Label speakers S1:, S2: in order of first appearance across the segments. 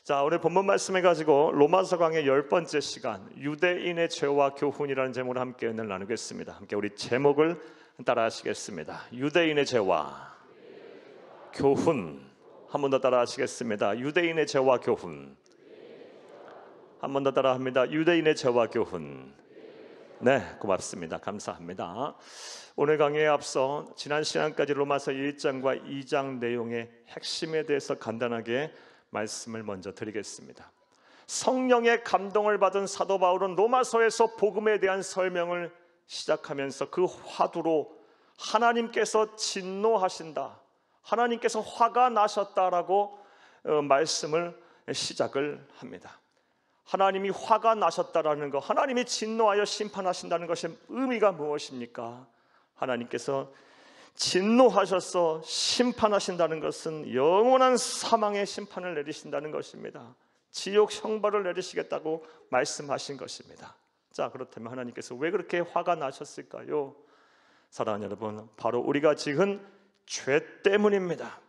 S1: 자, 오늘 본문 말씀을 가지고 로마서 강의 10번째 시간 유대인의 죄와 교훈이라는 제목으로 함께 은혜를 나누겠습니다. 함께 우리 제목을 따라 하시겠습니다. 유대인의 죄와 교훈. 한 번 더 따라 하시겠습니다. 유대인의 죄와 교훈. 한 번 더 따라 합니다. 유대인의 죄와 교훈. 네, 고맙습니다. 감사합니다. 오늘 강의에 앞서 지난 시간까지 로마서 1장과 2장 내용의 핵심에 대해서 간단하게 말씀을 먼저 드리겠습니다. 성령의 감동을 받은 사도 바울은 로마서에서 복음에 대한 설명을 시작하면서 그 화두로 하나님께서 진노하신다, 하나님께서 화가 나셨다라고 말씀을 시작을 합니다. 하나님이 화가 나셨다라는 것, 하나님이 진노하여 심판하신다는 것의 의미가 무엇입니까? 하나님께서 진노하셔서 심판하신다는 것은 영원한 사망의 심판을 내리신다는 것입니다. 지옥 형벌을 내리시겠다고 말씀하신 것입니다. 자, 그렇다면 하나님께서 왜 그렇게 화가 나셨을까요? 사랑하는 여러분, 바로 우리가 지은 죄 때문입니다.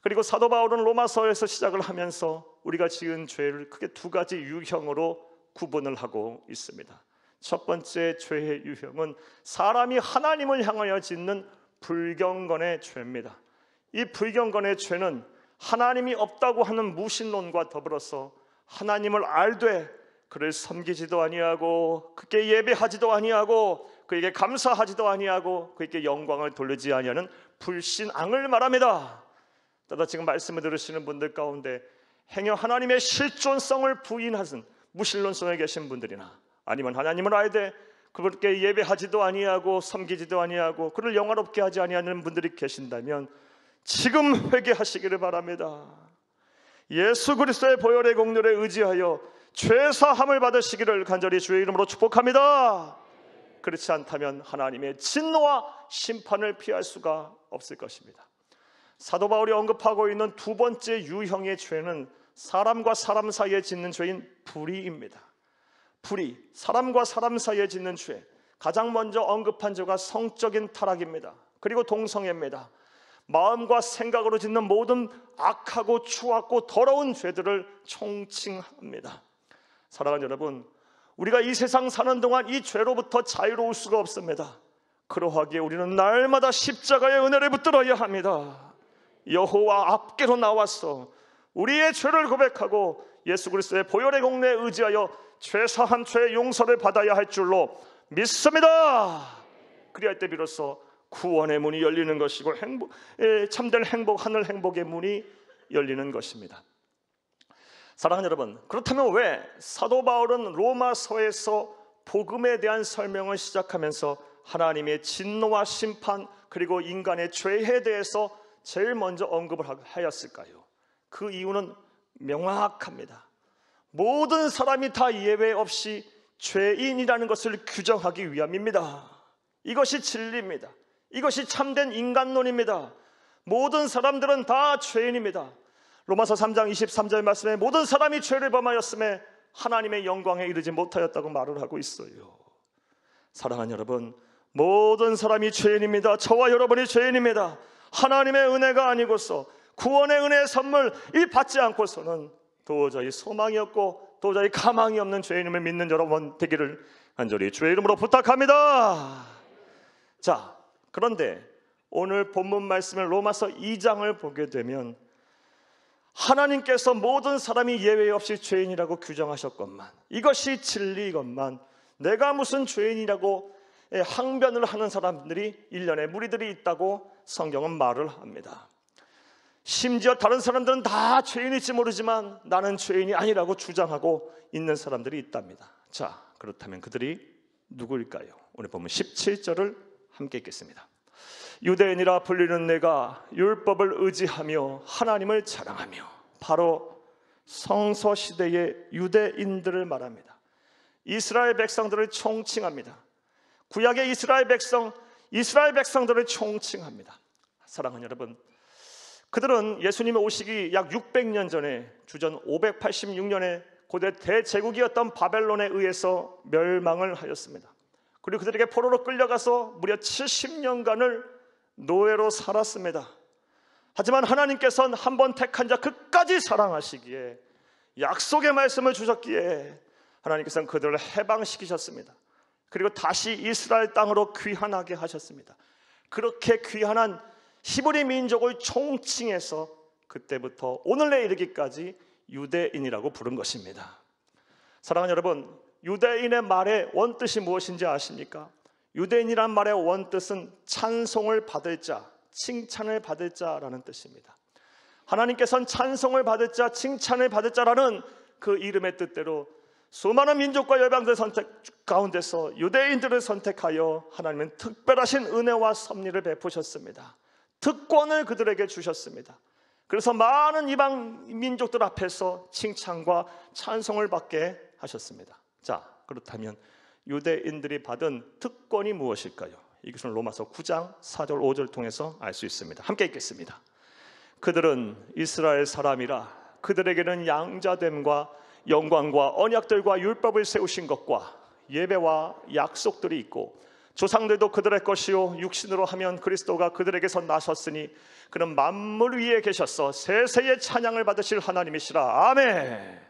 S1: 그리고 사도 바울은 로마서에서 시작을 하면서 우리가 지은 죄를 크게 두 가지 유형으로 구분을 하고 있습니다. 첫 번째 죄의 유형은 사람이 하나님을 향하여 짓는 불경건의 죄입니다. 이 불경건의 죄는 하나님이 없다고 하는 무신론과 더불어서 하나님을 알되 그를 섬기지도 아니하고 그에게 예배하지도 아니하고 그에게 감사하지도 아니하고 그에게 영광을 돌리지 아니하는 불신앙을 말합니다. 따라 지금 말씀을 들으시는 분들 가운데 행여 하나님의 실존성을 부인하신 무신론성에 계신 분들이나 아니면 하나님을 알되 그렇게 예배하지도 아니하고 섬기지도 아니하고 그를 영화롭게 하지 아니하는 분들이 계신다면 지금 회개하시기를 바랍니다. 예수 그리스도의 보혈의 공로에 의지하여 죄사함을 받으시기를 간절히 주의 이름으로 축복합니다. 그렇지 않다면 하나님의 진노와 심판을 피할 수가 없을 것입니다. 사도 바울이 언급하고 있는 두 번째 유형의 죄는 사람과 사람 사이에 짓는 죄인 불의입니다. 불의, 사람과 사람 사이에 짓는 죄, 가장 먼저 언급한 죄가 성적인 타락입니다. 그리고 동성애입니다. 마음과 생각으로 짓는 모든 악하고 추악고 더러운 죄들을 총칭합니다. 사랑하는 여러분, 우리가 이 세상 사는 동안 이 죄로부터 자유로울 수가 없습니다. 그러하기에 우리는 날마다 십자가의 은혜를 붙들어야 합니다. 여호와 앞께로 나와서 우리의 죄를 고백하고 예수 그리스도의 보혈의 공로에 의지하여 죄사한 죄의 용서를 받아야 할 줄로 믿습니다. 그리할 때 비로소 구원의 문이 열리는 것이고 참된 행복, 하늘 행복의 문이 열리는 것입니다. 사랑하는 여러분, 그렇다면 왜 사도 바울은 로마서에서 복음에 대한 설명을 시작하면서 하나님의 진노와 심판 그리고 인간의 죄에 대해서 제일 먼저 언급을 하였을까요? 그 이유는 명확합니다. 모든 사람이 다 예외 없이 죄인이라는 것을 규정하기 위함입니다. 이것이 진리입니다. 이것이 참된 인간론입니다. 모든 사람들은 다 죄인입니다. 로마서 3장 23절 말씀에 모든 사람이 죄를 범하였음에 하나님의 영광에 이르지 못하였다고 말을 하고 있어요. 사랑하는 여러분, 모든 사람이 죄인입니다. 저와 여러분이 죄인입니다. 하나님의 은혜가 아니고서 구원의 은혜의 선물 이 받지 않고서는 도저히 소망이 없고 도저히 가망이 없는 죄인임을 믿는 여러분 되기를 간절히 주의 이름으로 부탁합니다. 자, 그런데 오늘 본문 말씀을 로마서 2장을 보게 되면 하나님께서 모든 사람이 예외 없이 죄인이라고 규정하셨건만, 이것이 진리건만 내가 무슨 죄인이라고 항변을 하는 사람들이 일련의 무리들이 있다고 성경은 말을 합니다. 심지어 다른 사람들은 다 죄인일지 모르지만 나는 죄인이 아니라고 주장하고 있는 사람들이 있답니다. 자, 그렇다면 그들이 누구일까요? 오늘 보면 17절을 함께 읽겠습니다. 유대인이라 불리는 내가 율법을 의지하며 하나님을 자랑하며, 바로 성서시대의 유대인들을 말합니다. 이스라엘 백성들을 총칭합니다. 구약의 이스라엘 백성들을 총칭합니다. 사랑하는 여러분, 그들은 예수님의 오시기 약 600년 전에 주전 586년에 고대 대제국이었던 바벨론에 의해서 멸망을 하였습니다. 그리고 그들에게 포로로 끌려가서 무려 70년간을 노예로 살았습니다. 하지만 하나님께서는 한 번 택한 자 끝까지 사랑하시기에 약속의 말씀을 주셨기에 하나님께서는 그들을 해방시키셨습니다. 그리고 다시 이스라엘 땅으로 귀환하게 하셨습니다. 그렇게 귀환한 히브리 민족을 총칭해서 그때부터 오늘에 이르기까지 유대인이라고 부른 것입니다. 사랑하는 여러분, 유대인의 말의 원뜻이 무엇인지 아십니까? 유대인이란 말의 원뜻은 찬송을 받을 자, 칭찬을 받을 자라는 뜻입니다. 하나님께서는 찬송을 받을 자, 칭찬을 받을 자라는 그 이름의 뜻대로 수많은 민족과 열방들 선택 가운데서 유대인들을 선택하여 하나님은 특별하신 은혜와 섭리를 베푸셨습니다. 특권을 그들에게 주셨습니다. 그래서 많은 이방 민족들 앞에서 칭찬과 찬송을 받게 하셨습니다. 자, 그렇다면 유대인들이 받은 특권이 무엇일까요? 이것은 로마서 9장 4절 5절 통해서 알 수 있습니다. 함께 읽겠습니다. 그들은 이스라엘 사람이라 그들에게는 양자됨과 영광과 언약들과 율법을 세우신 것과 예배와 약속들이 있고 조상들도 그들의 것이요 육신으로 하면 그리스도가 그들에게서 나셨으니 그는 만물 위에 계셔서 세세의 찬양을 받으실 하나님이시라. 아멘.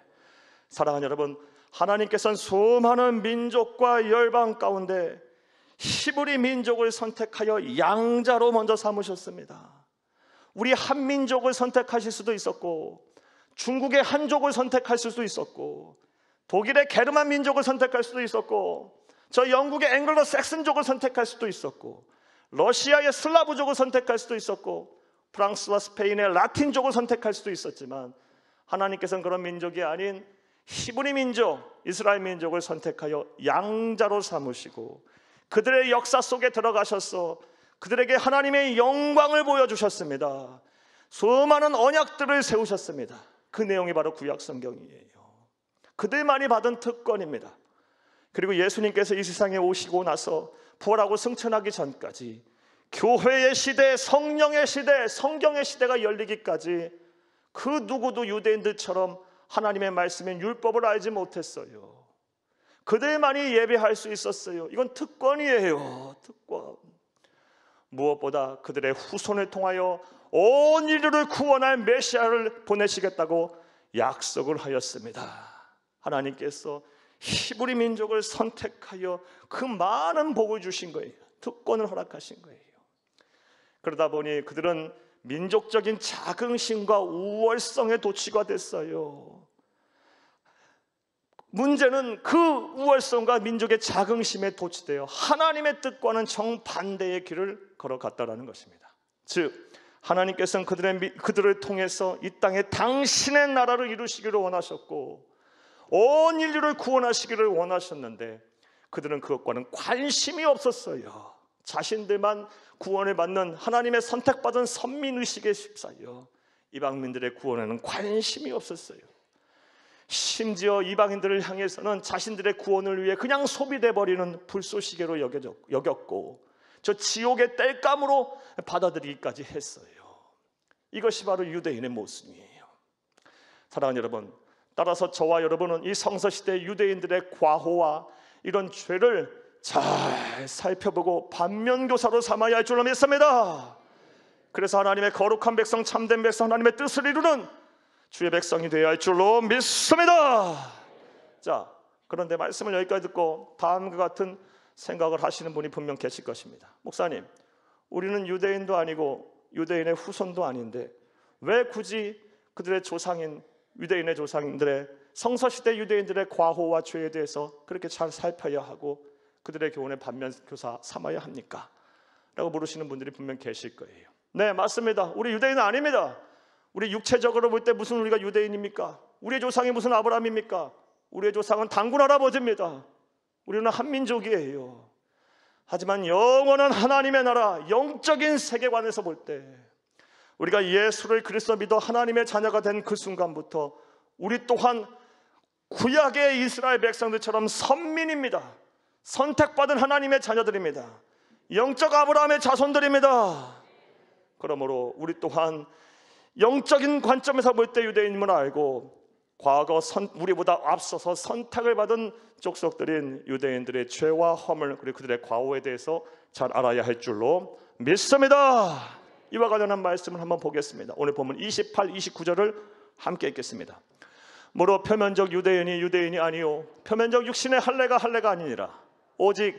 S1: 사랑하는 여러분, 하나님께서는 수많은 민족과 열방 가운데 히브리 민족을 선택하여 양자로 먼저 삼으셨습니다. 우리 한민족을 선택하실 수도 있었고 중국의 한족을 선택할 수도 있었고 독일의 게르만 민족을 선택할 수도 있었고 저 영국의 앵글로 삭슨족을 선택할 수도 있었고 러시아의 슬라브족을 선택할 수도 있었고 프랑스와 스페인의 라틴족을 선택할 수도 있었지만 하나님께서는 그런 민족이 아닌 히브리 민족, 이스라엘 민족을 선택하여 양자로 삼으시고 그들의 역사 속에 들어가셔서 그들에게 하나님의 영광을 보여주셨습니다. 수많은 언약들을 세우셨습니다. 그 내용이 바로 구약 성경이에요. 그들만이 받은 특권입니다. 그리고 예수님께서 이 세상에 오시고 나서 부활하고 승천하기 전까지 교회의 시대, 성령의 시대, 성경의 시대가 열리기까지 그 누구도 유대인들처럼 하나님의 말씀인 율법을 알지 못했어요. 그들만이 예배할 수 있었어요. 이건 특권이에요. 특권. 무엇보다 그들의 후손을 통하여 온 인류를 구원할 메시아를 보내시겠다고 약속을 하였습니다. 하나님께서 히브리 민족을 선택하여 그 많은 복을 주신 거예요. 특권을 허락하신 거예요. 그러다 보니 그들은 민족적인 자긍심과 우월성의 도취가 됐어요. 문제는 그 우월성과 민족의 자긍심에 도취되어 하나님의 뜻과는 정반대의 길을 걸어갔다라는 것입니다. 즉 하나님께서는 그들을 통해서 이 땅에 당신의 나라를 이루시기를 원하셨고 온 인류를 구원하시기를 원하셨는데 그들은 그것과는 관심이 없었어요. 자신들만 구원을 받는 하나님의 선택받은 선민의식에 휩싸여 이방민들의 구원에는 관심이 없었어요. 심지어 이방인들을 향해서는 자신들의 구원을 위해 그냥 소비돼 버리는 불쏘시개로 여겼고 저 지옥의 땔감으로 받아들이기까지 했어요. 이것이 바로 유대인의 모습이에요. 사랑하는 여러분, 따라서 저와 여러분은 이 성서시대 유대인들의 과오와 이런 죄를 잘 살펴보고 반면교사로 삼아야 할 줄로 믿습니다. 그래서 하나님의 거룩한 백성, 참된 백성, 하나님의 뜻을 이루는 주의 백성이 되어야 할 줄로 믿습니다. 자, 그런데 말씀을 여기까지 듣고 다음과 같은 생각을 하시는 분이 분명 계실 것입니다. 목사님, 우리는 유대인도 아니고 유대인의 후손도 아닌데 왜 굳이 그들의 조상인 유대인의 조상들의 성서시대 유대인들의 과오와 죄에 대해서 그렇게 잘 살펴야 하고 그들의 교훈의 반면교사 삼아야 합니까? 라고 물으시는 분들이 분명 계실 거예요. 네, 맞습니다. 우리 유대인은 아닙니다. 우리 육체적으로 볼 때 무슨 우리가 유대인입니까? 우리의 조상이 무슨 아브라함입니까? 우리의 조상은 단군 할아버지입니다. 우리는 한민족이에요. 하지만 영원한 하나님의 나라, 영적인 세계관에서 볼 때 우리가 예수를 그리스도 믿어 하나님의 자녀가 된 그 순간부터 우리 또한 구약의 이스라엘 백성들처럼 선민입니다. 선택받은 하나님의 자녀들입니다. 영적 아브라함의 자손들입니다. 그러므로 우리 또한 영적인 관점에서 볼 때 유대인임을 알고 과거 우리보다 앞서서 선택을 받은 족속들인 유대인들의 죄와 허물 그리고 그들의 과오에 대해서 잘 알아야 할 줄로 믿습니다. 이와 관련한 말씀을 한번 보겠습니다. 오늘 보면 28, 29절을 함께 읽겠습니다. 무릇 표면적 유대인이 유대인이 아니요 표면적 육신의 할례가 할례가 아니니라. 오직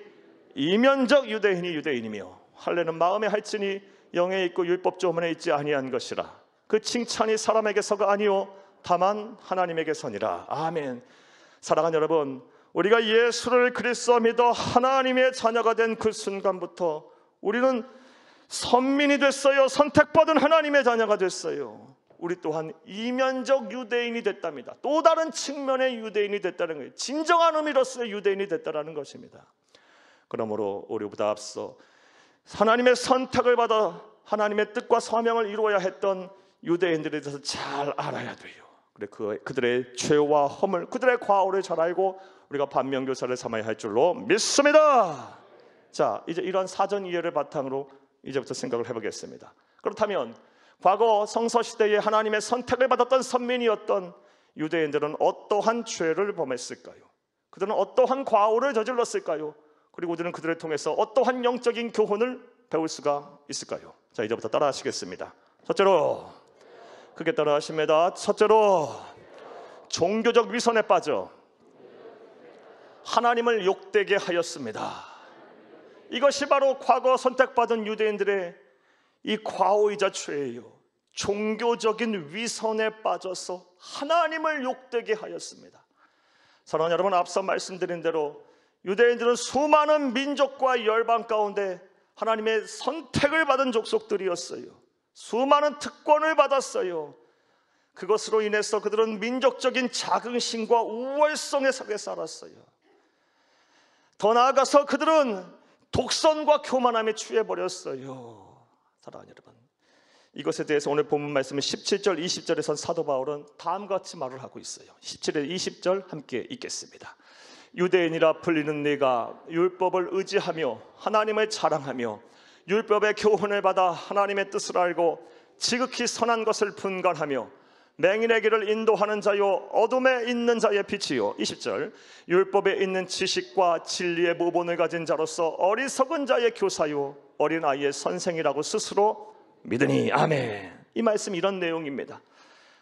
S1: 이면적 유대인이 유대인이며 할례는 마음에 할지니 영에 있고 율법 조문에 있지 아니한 것이라. 그 칭찬이 사람에게서가 아니요 다만 하나님에게서니라. 아멘. 사랑하는 여러분, 우리가 예수를 그리스도 믿어 하나님의 자녀가 된 그 순간부터 우리는 선민이 됐어요. 선택받은 하나님의 자녀가 됐어요. 우리 또한 이면적 유대인이 됐답니다. 또 다른 측면의 유대인이 됐다는 거예요. 진정한 의미로서의 유대인이 됐다는 것입니다. 그러므로 우리보다 앞서 하나님의 선택을 받아 하나님의 뜻과 사명을 이루어야 했던 유대인들에 대해서 잘 알아야 돼요. 그들의 죄와 허물, 그들의 과오를 잘 알고 우리가 반면교사를 삼아야 할 줄로 믿습니다. 자, 이제 이런 사전 이해를 바탕으로 이제부터 생각을 해보겠습니다. 그렇다면 과거 성서시대에 하나님의 선택을 받았던 선민이었던 유대인들은 어떠한 죄를 범했을까요? 그들은 어떠한 과오를 저질렀을까요? 그리고 우리는 그들을 통해서 어떠한 영적인 교훈을 배울 수가 있을까요? 자, 이제부터 따라 하시겠습니다. 첫째로, 크게 따라 하십니다. 첫째로, 종교적 위선에 빠져 하나님을 욕되게 하였습니다. 이것이 바로 과거 선택받은 유대인들의 이 과오이자 죄예요. 종교적인 위선에 빠져서 하나님을 욕되게 하였습니다. 사랑하는 여러분, 앞서 말씀드린 대로 유대인들은 수많은 민족과 열방 가운데 하나님의 선택을 받은 족속들이었어요. 수많은 특권을 받았어요. 그것으로 인해서 그들은 민족적인 자긍심과 우월성에 속에 살았어요. 더 나아가서 그들은 독선과 교만함에 취해버렸어요. 사랑하는 여러분, 이것에 대해서 오늘 본문 말씀은 17절 20절에선 사도 바울은 다음과 같이 말을 하고 있어요. 17절 20절 함께 읽겠습니다. 유대인이라 불리는 네가 율법을 의지하며 하나님을 자랑하며 율법의 교훈을 받아 하나님의 뜻을 알고 지극히 선한 것을 분간하며 맹인의 길을 인도하는 자요 어둠에 있는 자의 빛이요. 20절 율법에 있는 지식과 진리의 모본을 가진 자로서 어리석은 자의 교사요 어린아이의 선생이라고 스스로 믿으니. 아멘. 이 말씀 이런 내용입니다.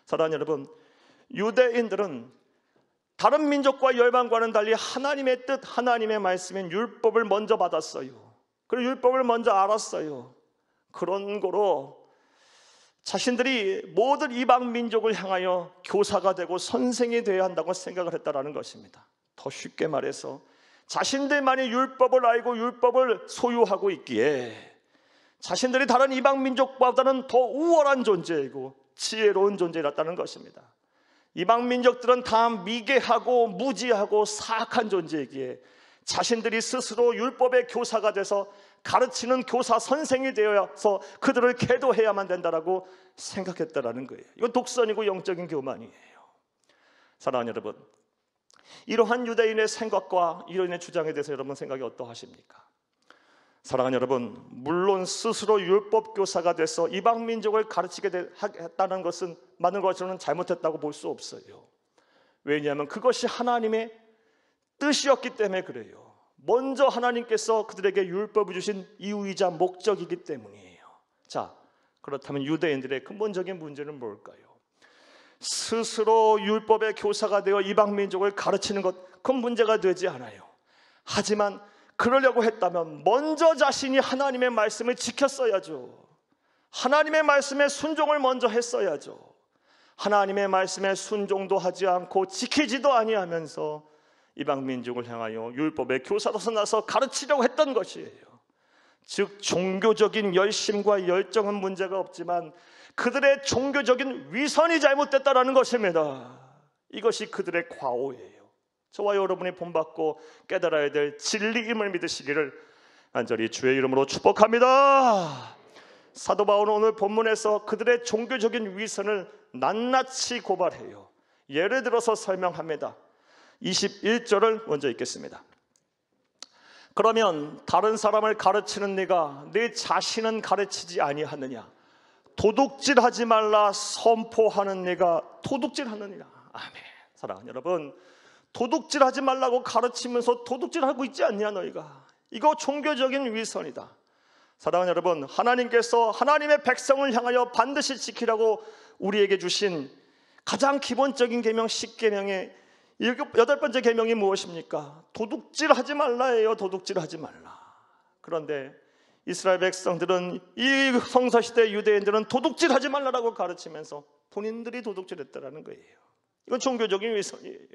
S1: 사랑하는 여러분, 유대인들은 다른 민족과 열방과는 달리 하나님의 뜻, 하나님의 말씀인 율법을 먼저 받았어요. 그리고 율법을 먼저 알았어요. 그런 거로 자신들이 모든 이방 민족을 향하여 교사가 되고 선생이 되어야 한다고 생각을 했다는 것입니다. 더 쉽게 말해서 자신들만이 율법을 알고 율법을 소유하고 있기에 자신들이 다른 이방 민족보다는 더 우월한 존재이고 지혜로운 존재였다는 것입니다. 이방 민족들은 다 미개하고 무지하고 사악한 존재이기에 자신들이 스스로 율법의 교사가 돼서 가르치는 교사 선생이 되어서 그들을 계도해야만 된다라고 생각했다라는 거예요. 이건 독선이고 영적인 교만이에요. 사랑하는 여러분, 이러한 유대인의 생각과 유대인의 주장에 대해서 여러분 생각이 어떠하십니까? 사랑하는 여러분, 물론 스스로 율법 교사가 돼서 이방 민족을 가르치게 했다는 것은 많은 것으로는 잘못했다고 볼 수 없어요. 왜냐하면 그것이 하나님의 뜻이었기 때문에 그래요. 먼저 하나님께서 그들에게 율법을 주신 이유이자 목적이기 때문이에요. 자, 그렇다면 유대인들의 근본적인 문제는 뭘까요? 스스로 율법의 교사가 되어 이방 민족을 가르치는 것, 그건 문제가 되지 않아요. 하지만 그러려고 했다면 먼저 자신이 하나님의 말씀을 지켰어야죠. 하나님의 말씀에 순종을 먼저 했어야죠. 하나님의 말씀에 순종도 하지 않고 지키지도 아니하면서 이방 민족을 향하여 율법의 교사로서 나서 가르치려고 했던 것이에요. 즉 종교적인 열심과 열정은 문제가 없지만 그들의 종교적인 위선이 잘못됐다는 것입니다. 이것이 그들의 과오예요. 저와 여러분이 본받고 깨달아야 될 진리임을 믿으시기를 간절히 주의 이름으로 축복합니다. 사도 바울은 오늘 본문에서 그들의 종교적인 위선을 낱낱이 고발해요. 예를 들어서 설명합니다. 21절을 먼저 읽겠습니다. 그러면 다른 사람을 가르치는 네가 네 자신은 가르치지 아니하느냐? 도둑질하지 말라 선포하는 네가 도둑질하느니라. 아멘. 사랑하는 여러분, 도둑질하지 말라고 가르치면서 도둑질하고 있지 않냐 너희가? 이거 종교적인 위선이다. 사랑하는 여러분, 하나님께서 하나님의 백성을 향하여 반드시 지키라고 우리에게 주신 가장 기본적인 계명 10계명의 여덟 번째 계명이 무엇입니까? 도둑질하지 말라예요. 도둑질하지 말라. 그런데 이스라엘 백성들은, 이 성서시대 유대인들은 도둑질하지 말라라고 가르치면서 본인들이 도둑질했다라는 거예요. 이건 종교적인 위선이에요.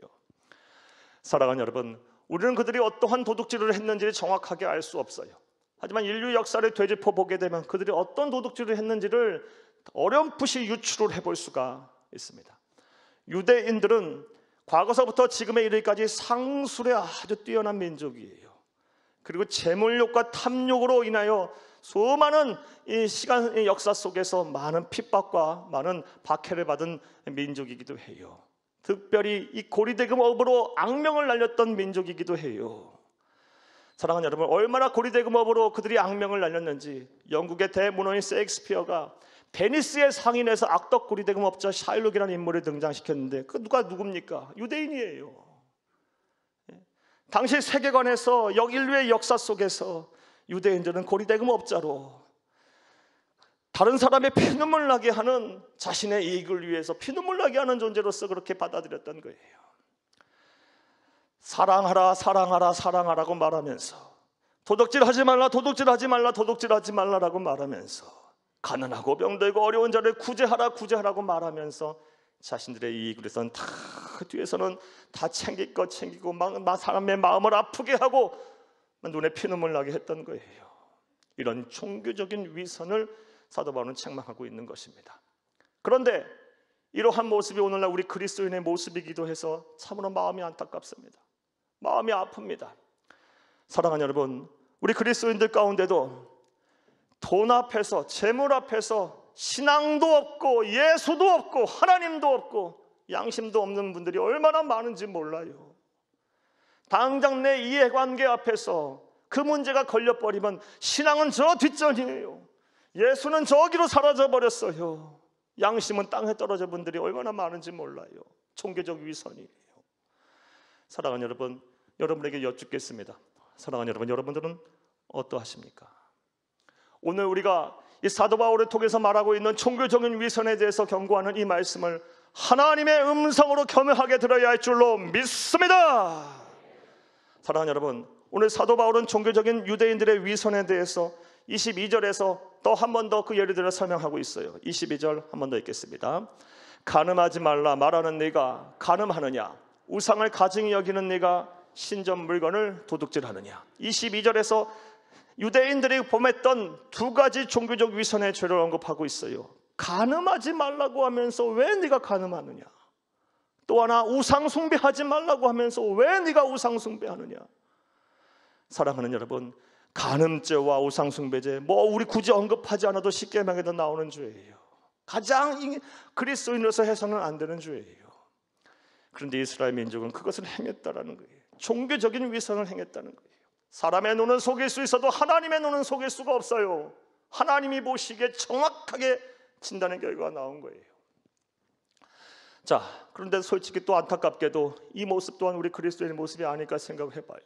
S1: 사랑하는 여러분, 우리는 그들이 어떠한 도둑질을 했는지를 정확하게 알 수 없어요. 하지만 인류 역사를 되짚어 보게 되면 그들이 어떤 도둑질을 했는지를 어렴풋이 유추를 해볼 수가 있습니다. 유대인들은 과거서부터 지금에 이르기까지 상술에 아주 뛰어난 민족이에요. 그리고 재물욕과 탐욕으로 인하여 수많은 이 시간 역사 속에서 많은 핍박과 많은 박해를 받은 민족이기도 해요. 특별히 이 고리대금업으로 악명을 날렸던 민족이기도 해요. 사랑하는 여러분, 얼마나 고리대금업으로 그들이 악명을 날렸는지 영국의 대문호인 셰익스피어가 베니스의 상인에서 악덕 고리대금업자 샤일록이라는 인물을 등장시켰는데 그 누굽니까? 유대인이에요. 당시 세계관에서 인류의 역사 속에서 유대인들은 고리대금업자로 다른 사람의 피눈물 나게 하는, 자신의 이익을 위해서 피눈물 나게 하는 존재로서 그렇게 받아들였던 거예요. 사랑하라 사랑하라 사랑하라고 말하면서, 도둑질하지 말라 도둑질하지 말라 도둑질하지 말라라고 말하면서, 가난하고 병들고 어려운 자를 구제하라 구제하라고 말하면서 자신들의 이익을 위해서는 다 뒤에서는 다 챙길 것 챙기고 사람의 마음을 아프게 하고 눈에 피눈물 나게 했던 거예요. 이런 종교적인 위선을 사도 바울은 책망하고 있는 것입니다. 그런데 이러한 모습이 오늘날 우리 그리스도인의 모습이기도 해서 참으로 마음이 안타깝습니다. 마음이 아픕니다. 사랑하는 여러분, 우리 그리스도인들 가운데도 돈 앞에서, 재물 앞에서 신앙도 없고 예수도 없고 하나님도 없고 양심도 없는 분들이 얼마나 많은지 몰라요. 당장 내 이해관계 앞에서 그 문제가 걸려버리면 신앙은 저 뒷전이에요. 예수는 저기로 사라져버렸어요. 양심은 땅에 떨어진 분들이 얼마나 많은지 몰라요. 종교적 위선이에요. 사랑하는 여러분, 여러분에게 여쭙겠습니다. 사랑하는 여러분, 여러분들은 어떠하십니까? 오늘 우리가 이 사도 바울을 통해서 말하고 있는 종교적인 위선에 대해서 경고하는 이 말씀을 하나님의 음성으로 겸허하게 들어야 할 줄로 믿습니다. 사랑하는 여러분, 오늘 사도 바울은 종교적인 유대인들의 위선에 대해서 22절에서 또 한 번 더 그 예를 들어 설명하고 있어요. 22절 한 번 더 읽겠습니다. 간음하지 말라 말하는 네가 간음하느냐? 우상을 가증히 여기는 네가 신전 물건을 도둑질하느냐? 22절에서 유대인들이 범했던 두 가지 종교적 위선의 죄를 언급하고 있어요. 간음하지 말라고 하면서 왜 네가 간음하느냐? 또 하나, 우상 숭배하지 말라고 하면서 왜 네가 우상 숭배하느냐? 사랑하는 여러분, 간음죄와 우상 숭배죄, 우리 굳이 언급하지 않아도 십계명에도 나오는 죄예요. 가장 그리스도인으로서 해서는 안 되는 죄예요. 그런데 이스라엘 민족은 그것을 행했다라는 거예요. 종교적인 위선을 행했다는 거예요. 사람의 눈은 속일 수 있어도 하나님의 눈은 속일 수가 없어요. 하나님이 보시기에 정확하게 진단의 결과가 나온 거예요. 자, 그런데 솔직히 또 안타깝게도 이 모습 또한 우리 그리스도인의 모습이 아닐까 생각을 해봐요.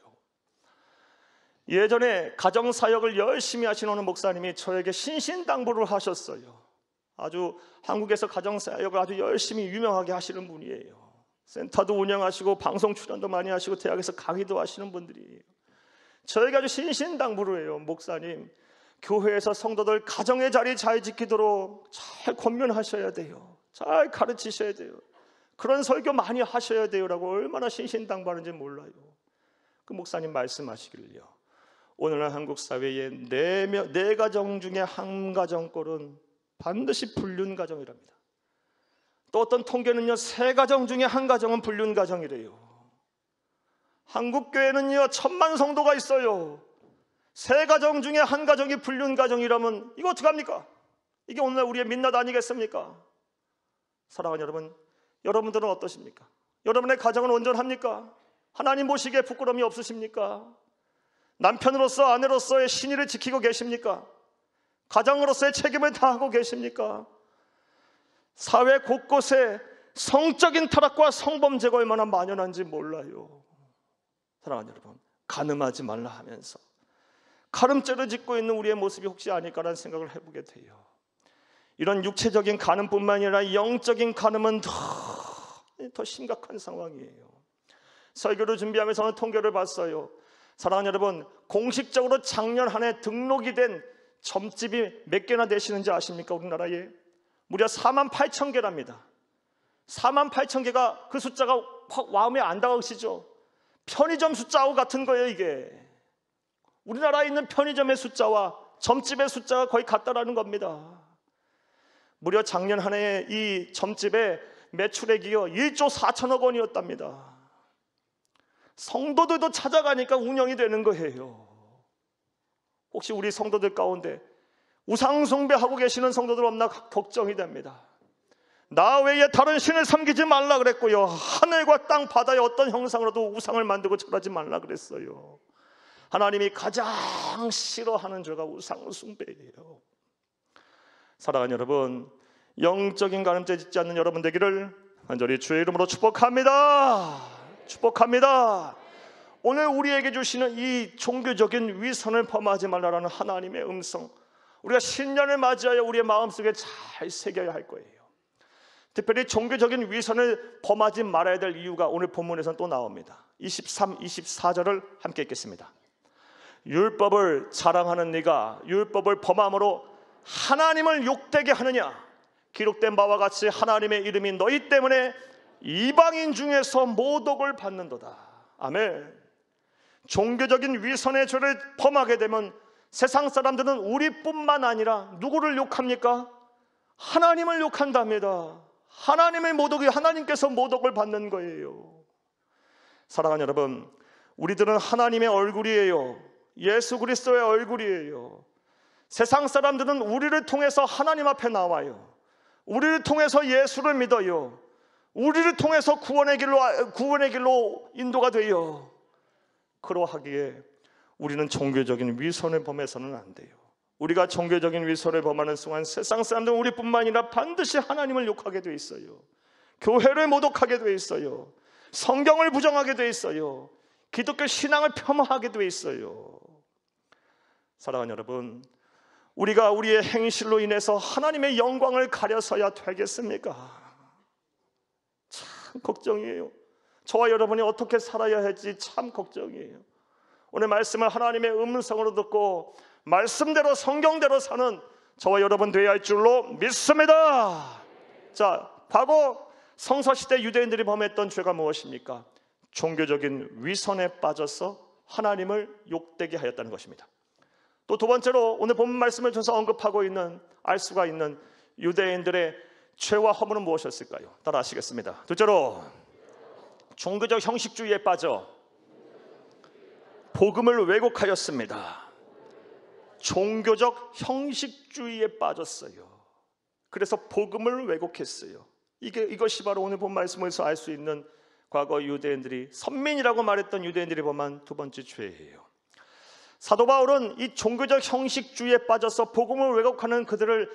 S1: 예전에 가정사역을 열심히 하시는 어느 목사님이 저에게 신신당부를 하셨어요. 아주 한국에서 가정사역을 아주 열심히 유명하게 하시는 분이에요. 센터도 운영하시고 방송 출연도 많이 하시고 대학에서 강의도 하시는 분들이에요. 저에게 아주 신신당부를 해요. 목사님, 교회에서 성도들 가정의 자리 잘 지키도록 잘 권면하셔야 돼요. 잘 가르치셔야 돼요. 그런 설교 많이 하셔야 돼요 라고 얼마나 신신당부하는지 몰라요. 그 목사님 말씀하시길요, 오늘날 한국 사회에 네 가정 중에 한 가정꼴은 반드시 불륜 가정이랍니다. 또 어떤 통계는요, 3가정 중에 한 가정은 불륜 가정이래요. 한국 교회는요 1000만 성도가 있어요. 3가정 중에 한 가정이 불륜 가정이라면 이거 어떡합니까? 이게 오늘날 우리의 민낯 아니겠습니까? 사랑하는 여러분, 여러분들은 어떠십니까? 여러분의 가정은 온전합니까? 하나님 보시기에 부끄러움이 없으십니까? 남편으로서 아내로서의 신의를 지키고 계십니까? 가정으로서의 책임을 다하고 계십니까? 사회 곳곳에 성적인 타락과 성범죄가 얼마나 만연한지 몰라요. 사랑하는 여러분, 간음하지 말라 하면서 가늠죄를 짓고 있는 우리의 모습이 혹시 아닐까라는 생각을 해보게 돼요. 이런 육체적인 간음뿐만 아니라 영적인 간음은 더 더 심각한 상황이에요. 설교를 준비하면서 통계를 봤어요. 사랑하는 여러분, 공식적으로 작년 한 해 등록이 된 점집이 몇 개나 되시는지 아십니까? 우리나라에 무려 48,000개랍니다. 48,000개가, 그 숫자가 확 마음에 안 다가오시죠? 편의점 숫자하고 같은 거예요. 이게 우리나라에 있는 편의점의 숫자와 점집의 숫자가 거의 같다라는 겁니다. 무려 작년 한 해에 이 점집의 매출액이요 1조 4천억 원이었답니다. 성도들도 찾아가니까 운영이 되는 거예요. 혹시 우리 성도들 가운데 우상 숭배하고 계시는 성도들 없나 걱정이 됩니다. 나 외에 다른 신을 섬기지 말라 그랬고요, 하늘과 땅 바다의 어떤 형상으로도 우상을 만들고 절하지 말라 그랬어요. 하나님이 가장 싫어하는 죄가 우상 숭배예요. 사랑하는 여러분, 영적인 가늠죄 짓지 않는 여러분 되기를 간절히 주의 이름으로 축복합니다. 축복합니다. 오늘 우리에게 주시는 이 종교적인 위선을 범하지 말라라는 하나님의 음성, 우리가 신년을 맞이하여 우리의 마음속에 잘 새겨야 할 거예요. 특별히 종교적인 위선을 범하지 말아야 될 이유가 오늘 본문에서는 또 나옵니다. 23, 24절을 함께 읽겠습니다. 율법을 자랑하는 네가 율법을 범함으로 하나님을 욕되게 하느냐? 기록된 바와 같이 하나님의 이름이 너희 때문에 이방인 중에서 모독을 받는도다. 아멘. 종교적인 위선의 죄를 범하게 되면 세상 사람들은 우리뿐만 아니라 누구를 욕합니까? 하나님을 욕한답니다. 하나님의 모독이, 하나님께서 모독을 받는 거예요. 사랑하는 여러분, 우리들은 하나님의 얼굴이에요. 예수 그리스도의 얼굴이에요. 세상 사람들은 우리를 통해서 하나님 앞에 나와요. 우리를 통해서 예수를 믿어요. 우리를 통해서 구원의 길로 인도가 돼요. 그러하기에 우리는 종교적인 위선을 범해서는 안 돼요. 우리가 종교적인 위선을 범하는 순간 세상 사람들은 우리뿐만 아니라 반드시 하나님을 욕하게 돼 있어요. 교회를 모독하게 돼 있어요. 성경을 부정하게 돼 있어요. 기독교 신앙을 폄하하게 돼 있어요. 사랑하는 여러분, 우리가 우리의 행실로 인해서 하나님의 영광을 가려서야 되겠습니까? 참 걱정이에요. 저와 여러분이 어떻게 살아야 할지 참 걱정이에요. 오늘 말씀을 하나님의 음성으로 듣고 말씀대로 성경대로 사는 저와 여러분 되어야 할 줄로 믿습니다. 자, 과거 성서시대 유대인들이 범했던 죄가 무엇입니까? 종교적인 위선에 빠져서 하나님을 욕되게 하였다는 것입니다. 또 두 번째로 오늘 본문 말씀을 통해서 언급하고 있는, 알 수가 있는 유대인들의 죄와 허물은 무엇이었을까요? 따라 하시겠습니다. 둘째로 종교적 형식주의에 빠져 복음을 왜곡하였습니다. 종교적 형식주의에 빠졌어요. 그래서 복음을 왜곡했어요. 이것이 바로 오늘 본 말씀에서 알 수 있는 과거 유대인들이, 선민이라고 말했던 유대인들이 범한 두 번째 죄예요. 사도 바울은 이 종교적 형식주의에 빠져서 복음을 왜곡하는 그들에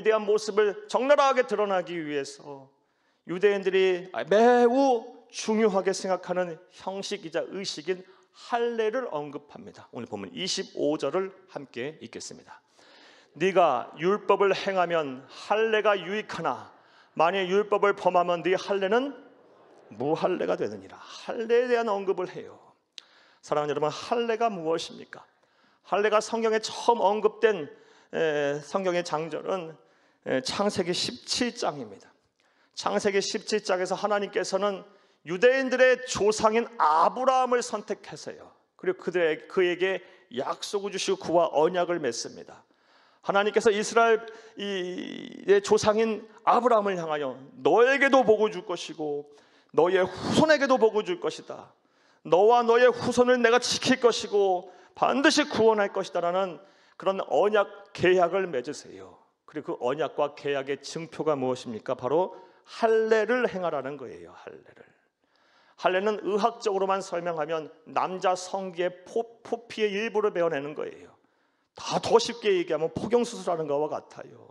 S1: 대한 모습을 적나라하게 드러나기 위해서 유대인들이 매우 중요하게 생각하는 형식이자 의식인 할례를 언급합니다. 오늘 보면 25절을 함께 읽겠습니다. 네가 율법을 행하면 할례가 유익하나 만일 율법을 범하면 네 할례는 무할례가 되느니라. 할례에 대한 언급을 해요. 사랑하는 여러분, 할례가 무엇입니까? 할례가 성경에 처음 언급된 성경의 장절은 창세기 17장입니다. 창세기 17장에서 하나님께서는 유대인들의 조상인 아브라함을 선택해서요, 그리고 그에게 약속을 주시고 그와 언약을 맺습니다. 하나님께서 이스라엘의 조상인 아브라함을 향하여 너에게도 복을 줄 것이고 너의 후손에게도 복을 줄 것이다. 너와 너의 후손을 내가 지킬 것이고 반드시 구원할 것이다 라는 그런 언약 계약을 맺으세요. 그리고 그 언약과 계약의 증표가 무엇입니까? 바로 할례를 행하라는 거예요. 할례는 의학적으로만 설명하면 남자 성기의 포피의 일부를 베어내는 거예요. 더 쉽게 얘기하면 포경수술하는 것과 같아요.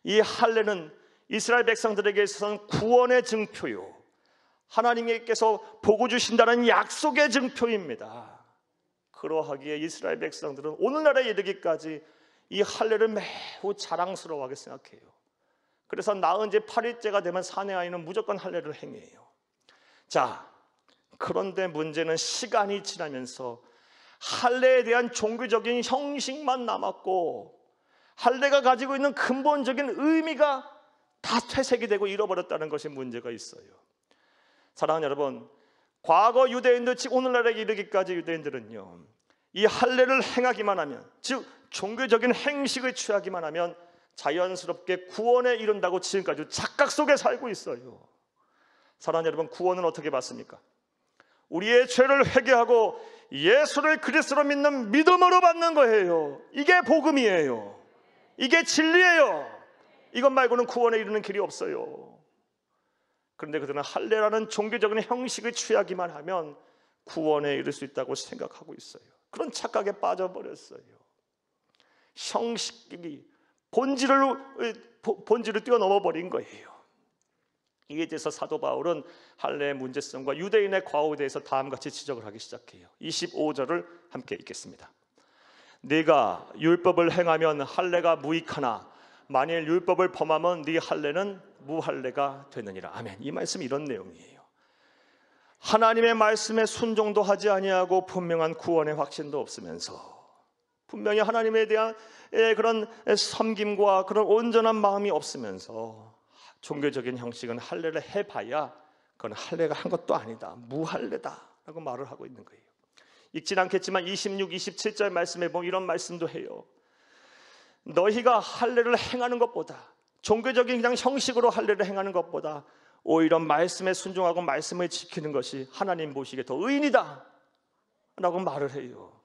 S1: 이 할례는 이스라엘 백성들에게 있어서는 구원의 증표요, 하나님께서 복을 주신다는 약속의 증표입니다. 그러하기에 이스라엘 백성들은 오늘날에 이르기까지 이 할례를 매우 자랑스러워하게 생각해요. 그래서 낳은 지 8일째가 되면 사내 아이는 무조건 할례를 행해요. 자, 그런데 문제는 시간이 지나면서 할례에 대한 종교적인 형식만 남았고 할례가 가지고 있는 근본적인 의미가 다 퇴색이 되고 잃어버렸다는 것이 문제가 있어요. 사랑하는 여러분, 과거 유대인들, 즉 오늘날에 이르기까지 유대인들은요, 이 할례를 행하기만 하면, 즉 종교적인 행식을 취하기만 하면 자연스럽게 구원에 이른다고 지금까지 착각 속에 살고 있어요. 사랑하는 여러분, 구원은 어떻게 받습니까? 우리의 죄를 회개하고 예수를 그리스도로 믿는 믿음으로 받는 거예요. 이게 복음이에요. 이게 진리예요. 이것 말고는 구원에 이르는 길이 없어요. 그런데 그들은 할례라는 종교적인 형식을 취하기만 하면 구원에 이를 수 있다고 생각하고 있어요. 그런 착각에 빠져버렸어요. 형식이 본질을 뛰어넘어 버린 거예요. 이에 대해서 사도 바울은 할례의 문제성과 유대인의 과오에 대해서 다음과 같이 지적을 하기 시작해요. 25절을 함께 읽겠습니다. 네가 율법을 행하면 할례가 무익하나 만일 율법을 범하면 네 할례는 무할례가 되느니라. 아멘. 이 말씀이 이런 내용이에요. 하나님의 말씀에 순종도 하지 아니하고 분명한 구원의 확신도 없으면서 분명히 하나님에 대한 그런 섬김과 그런 온전한 마음이 없으면서 종교적인 형식은 할례를 해봐야 그건 할례가 한 것도 아니다, 무할례다 라고 말을 하고 있는 거예요. 읽진 않겠지만 26, 27절 말씀에 보면 이런 말씀도 해요. 너희가 할례를 행하는 것보다, 종교적인 그냥 형식으로 할례를 행하는 것보다 오히려 말씀에 순종하고 말씀을 지키는 것이 하나님 보시기에 더 의인이다 라고 말을 해요.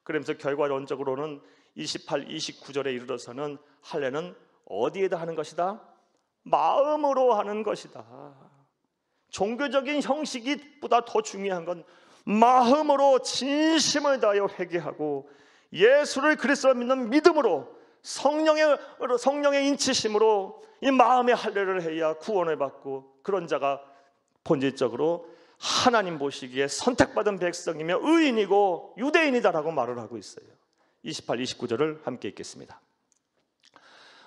S1: 그러면서 결과론적으로는 28, 29절에 이르러서는 할례는 어디에다 하는 것이다? 마음으로 하는 것이다. 종교적인 형식보다 더 중요한 건 마음으로 진심을 다하여 회개하고 예수를 그리스도로 믿는 믿음으로 성령의 인치심으로 이 마음의 할례를 해야 구원을 받고 그런 자가 본질적으로 하나님 보시기에 선택받은 백성이며 의인이고 유대인이다라고 말을 하고 있어요. 28, 29절을 함께 읽겠습니다.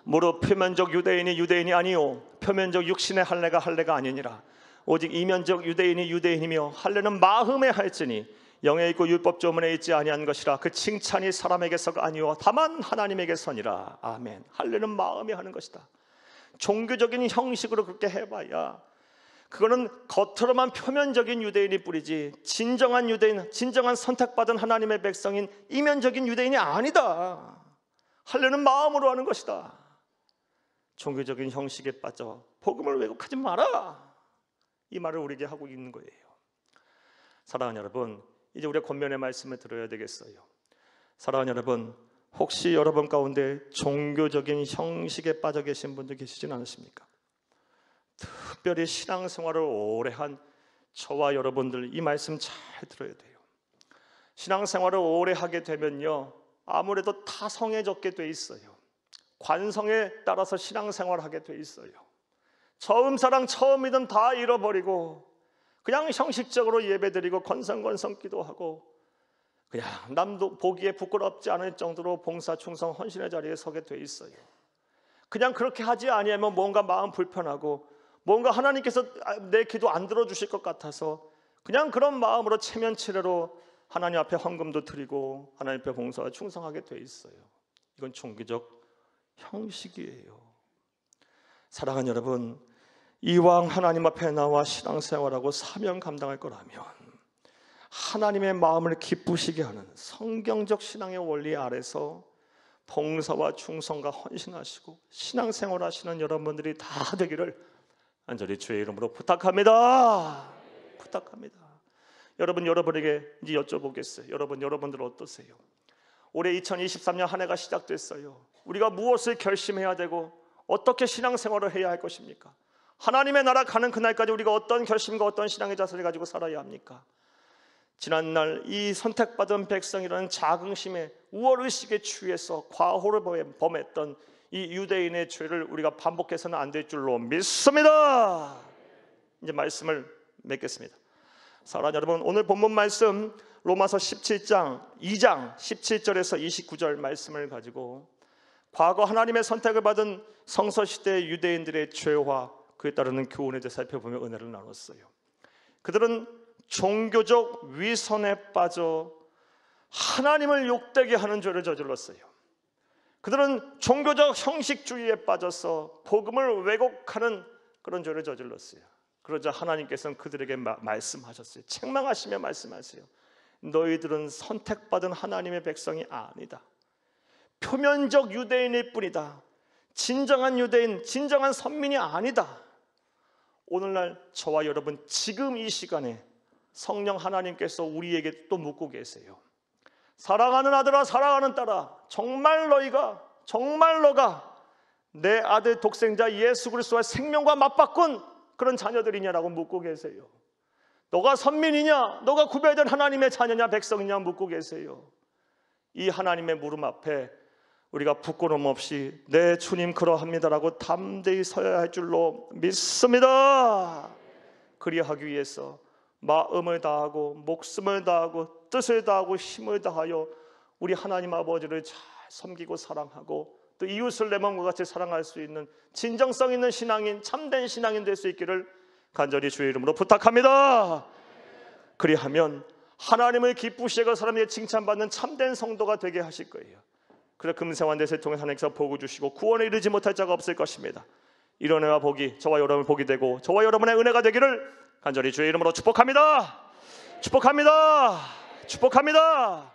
S1: 무릇 표면적 유대인이 아니요 표면적 육신의 할례가 아니니라. 오직 이면적 유대인이 유대인이며 할례는 마음에 할지니 영에 있고 율법 조문에 있지 아니한 것이라. 그 칭찬이 사람에게서가 아니요 다만 하나님에게서니라. 아멘. 할례는 마음에 하는 것이다. 종교적인 형식으로 그렇게 해봐야 그거는 겉으로만 표면적인 유대인이 뿌리지 진정한 유대인, 진정한 선택받은 하나님의 백성인 이면적인 유대인이 아니다. 할례는 마음으로 하는 것이다. 종교적인 형식에 빠져 복음을 왜곡하지 마라, 이 말을 우리에게 하고 있는 거예요. 사랑하는 여러분, 이제 우리가 권면의 말씀을 들어야 되겠어요. 사랑하는 여러분, 혹시 여러분 가운데 종교적인 형식에 빠져 계신 분들 계시진 않으십니까? 특별히 신앙생활을 오래 한 저와 여러분들 이 말씀 잘 들어야 돼요. 신앙생활을 오래 하게 되면요 아무래도 타성해졌게 돼 있어요. 관성에 따라서 신앙생활을 하게 돼 있어요. 처음 사랑 처음 믿음 다 잃어버리고 그냥 형식적으로 예배드리고 건성건성 기도하고 그냥 남도 보기에 부끄럽지 않을 정도로 봉사 충성 헌신의 자리에 서게 돼 있어요. 그냥 그렇게 하지 아니하면 뭔가 마음 불편하고 뭔가 하나님께서 내 기도 안 들어주실 것 같아서 그냥 그런 마음으로 체면치레로 하나님 앞에 헌금도 드리고 하나님 앞에 봉사와 충성하게 돼 있어요. 이건 종교적 형식이에요. 사랑하는 여러분, 이왕 하나님 앞에 나와 신앙생활하고 사명 감당할 거라면 하나님의 마음을 기쁘시게 하는 성경적 신앙의 원리 아래서 봉사와 충성과 헌신하시고 신앙생활 하시는 여러분들이 다 되기를 간절히 주의 이름으로 부탁합니다. 부탁합니다. 여러분에게 이제 여쭤보겠어요. 여러분들 어떠세요? 올해 2023년 한 해가 시작됐어요. 우리가 무엇을 결심해야 되고 어떻게 신앙생활을 해야 할 것입니까? 하나님의 나라 가는 그날까지 우리가 어떤 결심과 어떤 신앙의 자세를 가지고 살아야 합니까? 지난날 이 선택받은 백성이라는 자긍심에 우월의식에 취해서 과오를 범했던 이 유대인의 죄를 우리가 반복해서는 안 될 줄로 믿습니다. 이제 말씀을 맺겠습니다. 사랑하는 여러분, 오늘 본문 말씀 로마서 17장 2장 17절에서 29절 말씀을 가지고 과거 하나님의 선택을 받은 성서시대 유대인들의 죄와 그에 따르는 교훈에 대해 살펴보며 은혜를 나눴어요. 그들은 종교적 위선에 빠져 하나님을 욕되게 하는 죄를 저질렀어요. 그들은 종교적 형식주의에 빠져서 복음을 왜곡하는 그런 죄를 저질렀어요. 그러자 하나님께서는 그들에게 말씀하셨어요. 책망하시며 말씀하세요. 너희들은 선택받은 하나님의 백성이 아니다. 표면적 유대인일 뿐이다. 진정한 유대인, 진정한 선민이 아니다. 오늘날 저와 여러분 지금 이 시간에 성령 하나님께서 우리에게 또 묻고 계세요. 사랑하는 아들아, 사랑하는 딸아, 정말 너가 내 아들 독생자 예수 그리스도와 생명과 맞바꾼 그런 자녀들이냐라고 묻고 계세요. 너가 선민이냐, 너가 구별된 하나님의 자녀냐, 백성이냐 묻고 계세요. 이 하나님의 물음 앞에 우리가 부끄러움 없이 네 주님 그러합니다라고 담대히 서야 할 줄로 믿습니다. 그리하기 위해서 마음을 다하고 목숨을 다하고 뜻을 다하고 힘을 다하여 우리 하나님 아버지를 잘 섬기고 사랑하고 또 이웃을 내 몸과 같이 사랑할 수 있는 진정성 있는 신앙인, 참된 신앙인 될 수 있기를 간절히 주의 이름으로 부탁합니다. 그리하면 하나님을 기쁘시고 사람에게 칭찬받는 참된 성도가 되게 하실 거예요. 그래서 금생환 대세를 통해 하나님께서 복을 주시고 구원에 이르지 못할 자가 없을 것입니다. 이런 은혜와 복이 저와 여러분을 복이 되고 저와 여러분의 은혜가 되기를 간절히 주의 이름으로 축복합니다. 축복합니다. 축복합니다.